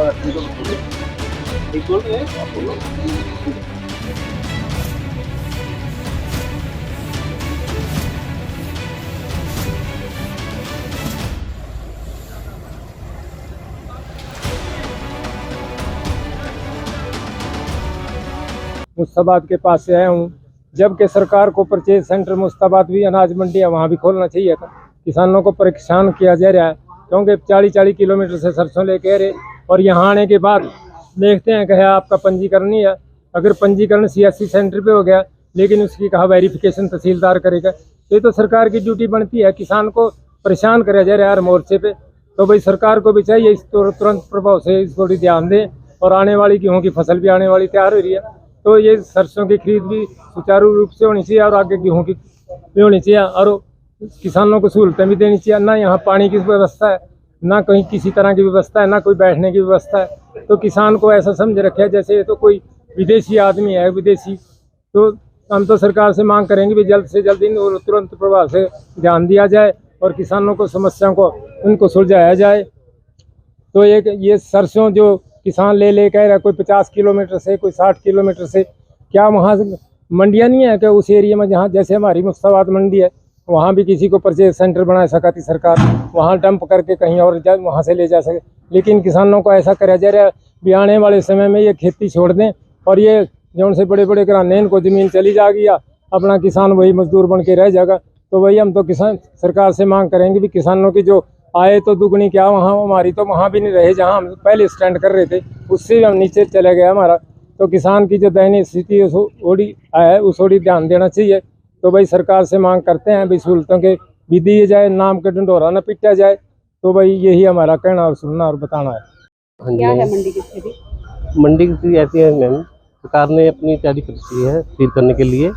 मुस्ताबाद के पास से आया हूँ। जबकि सरकार को परचेज सेंटर मुस्ताबाद भी अनाज मंडी है वहाँ भी खोलना चाहिए था। किसानों को परेशान किया जा रहा है क्योंकि 40-40 किलोमीटर से सरसों लेके आ रहे और यहाँ आने के बाद देखते हैं कि आपका पंजीकरण नहीं है। अगर पंजीकरण CSC सेंटर पे हो गया लेकिन उसकी कहा वेरिफिकेशन तहसीलदार करेगा। ये तो सरकार की ड्यूटी बनती है, किसान को परेशान कराया जा रहा है हर मोर्चे पे। तो भाई सरकार को भी चाहिए इस तुरंत प्रभाव से इसको ध्यान दें और आने वाली गेहूँ की फसल भी आने वाली तैयार हो रही है, तो ये सरसों की खरीद भी सुचारू रूप से होनी चाहिए और आगे गेहूँ की भी होनी चाहिए और किसानों को सहूलतें भी देनी चाहिए। ना यहाँ पानी की व्यवस्था है, ना कहीं किसी तरह की व्यवस्था है, ना कोई बैठने की व्यवस्था है। तो किसान को ऐसा समझ रखा है जैसे ये तो कोई विदेशी आदमी है, विदेशी। तो हम तो सरकार से मांग करेंगे भी जल्द से जल्द इन तुरंत प्रभाव से ध्यान दिया जाए और किसानों को समस्याओं को उनको सुलझाया जाए। तो ये सरसों जो किसान ले कह रहा है, कोई 50 किलोमीटर से, कोई 60 किलोमीटर से, क्या वहाँ मंडियाँ नहीं है कि उस एरिया में जहाँ जैसे हमारी मुस्ताबाद मंडी है वहाँ भी किसी को परचेज सेंटर बना सका थी सरकार, वहाँ डंप करके कहीं और वहाँ से ले जा सके। लेकिन किसानों को ऐसा कराया जा रहा है भी आने वाले समय में ये खेती छोड़ दें और ये जो उनसे बड़े बड़े घराने इनको ज़मीन चली जाएगी या अपना किसान वही मजदूर बन के रह जाएगा। तो वही हम तो किसान सरकार से मांग करेंगे भी किसानों की जो आए तो दुगनी क्या वहाँ हमारी तो वहाँ भी नहीं रहे जहाँ हम पहले स्टैंड कर रहे थे, उससे भी हम नीचे चले गए हमारा। तो किसान की जो दयनीय स्थिति है उस ओर ध्यान देना चाहिए। तो भाई सरकार से मांग करते हैं भाई सहूलतों के भी दिए जाए, नाम के ढंढोरा न पिटा जाए। तो भाई यही हमारा कहना और सुनना और बताना है। क्या है मंडी की स्थिति? मंडी की स्थिति ऐसी है मैम, सरकार ने अपनी तैयारी कर ली है खरीद करने के लिए।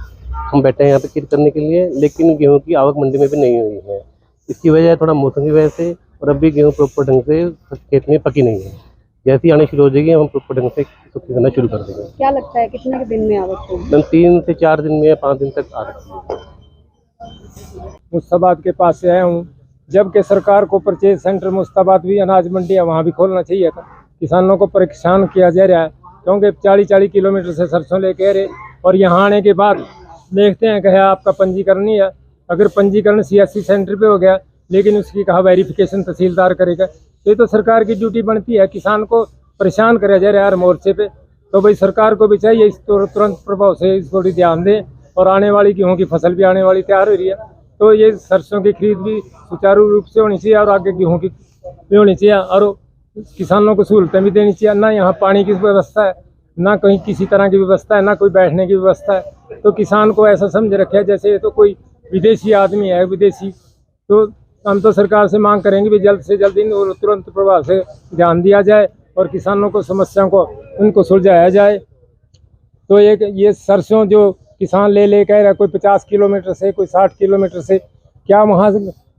हम बैठे हैं यहाँ पे खरीद करने के लिए, लेकिन गेहूँ की आवक मंडी में भी नहीं हुई है। इसकी वजह है थोड़ा मौसम की वजह से, और अभी गेहूँ प्रॉपर ढंग से खेत में पकी नहीं है। जैसे ही आने शुरू हो जाएगी हम प्रॉपर ढंग से खेती करना शुरू कर देंगे। क्या लगता है कितने के दिन में आवक होगी? मैम 3 से 4 दिन में या 5 दिन तक आ सकती है। मुस्ताबाद के पास से आया हूँ। जबकि सरकार को परचेज सेंटर मुस्ताबाद भी अनाज मंडी है वहाँ भी खोलना चाहिए था। किसानों को परेशान किया जा रहा है क्योंकि 40-40 किलोमीटर से सरसों लेके आ रहे और यहाँ आने के बाद देखते हैं कि आपका पंजीकरण नहीं है। अगर पंजीकरण CSC सेंटर पे हो गया लेकिन उसकी कहा वेरिफिकेशन तहसीलदार करेगा। ये तो सरकार की ड्यूटी बनती है, किसान को परेशान कराया जा रहा है हर मोर्चे पे। तो भाई सरकार को भी चाहिए इस तुरंत प्रभाव से इसको ध्यान दें और आने वाली गेहूँ की फसल भी आने वाली तैयार हो रही है। तो ये सरसों की खरीद भी सुचारू रूप से होनी चाहिए और आगे गेहूँ की भी होनी चाहिए और किसानों को सहूलतें भी देनी चाहिए। ना यहाँ पानी की व्यवस्था है, ना कहीं किसी तरह की व्यवस्था है, ना कोई बैठने की व्यवस्था है। तो किसान को ऐसा समझ रखा है जैसे ये तो कोई विदेशी आदमी है, विदेशी। तो हम तो सरकार से मांग करेंगे भी जल्द से जल्द इन तुरंत प्रभाव से ध्यान दिया जाए और किसानों को समस्याओं को उनको सुलझाया जाए। तो ये सरसों जो किसान ले कह रहा है, कोई 50 किलोमीटर से, कोई 60 किलोमीटर से, क्या वहाँ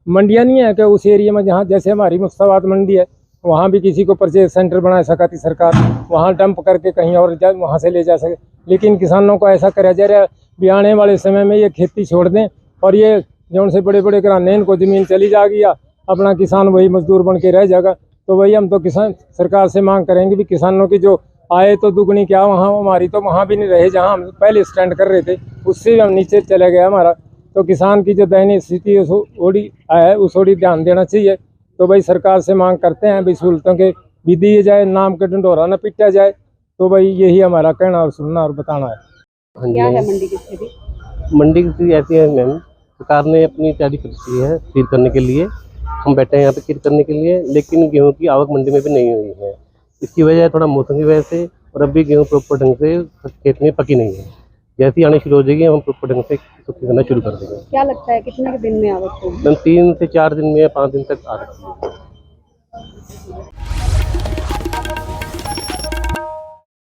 मंडियाँ नहीं है कि उस एरिया में जहाँ जैसे हमारी मुस्ताबाद मंडी है वहाँ भी किसी को परचेज सेंटर बना सका थी सरकार, वहाँ डंप करके कहीं और वहाँ से ले जा सके। लेकिन किसानों को ऐसा कराया जा रहा है भी आने वाले समय में ये खेती छोड़ दें और ये जो उनसे बड़े बड़े घराने इनको ज़मीन चली जाएगी या अपना किसान वही मजदूर बन के रह जाएगा। तो वही हम तो किसान सरकार से मांग करेंगे भी किसानों की जो आए तो दुगनी क्या वहाँ हमारी तो वहाँ भी नहीं रहे जहाँ हम पहले स्टैंड कर रहे थे, उससे भी हम नीचे चले गए हमारा। तो किसान की जो दयनीय स्थिति है उस ओर ध्यान देना चाहिए। तो भाई सरकार से मांग करते हैं भाई सहूलतों के भी दिए जाए, नाम के ढंढोरा न पिटा जाए। तो भाई यही हमारा कहना और सुनना और बताना है। क्या है मंडी की स्थिति? मंडी की स्थिति ऐसी है मैम, सरकार ने अपनी तैयारी कर ली है खरीद करने के लिए। हम बैठे हैं यहाँ पे खरीद करने के लिए, लेकिन गेहूँ की आवक मंडी में भी नहीं हुई है। इसकी वजह है थोड़ा मौसम की वजह से, और अभी गेहूँ प्रॉपर ढंग से खेत में पकी नहीं है। जैसे ही आने शुरू हो जाएगी हम प्रॉपर ढंग से खेती करना शुरू कर देंगे। क्या लगता है कितने के दिन में आवक होगी? मैम 3 से 4 दिन में या 5 दिन तक आ सकती है।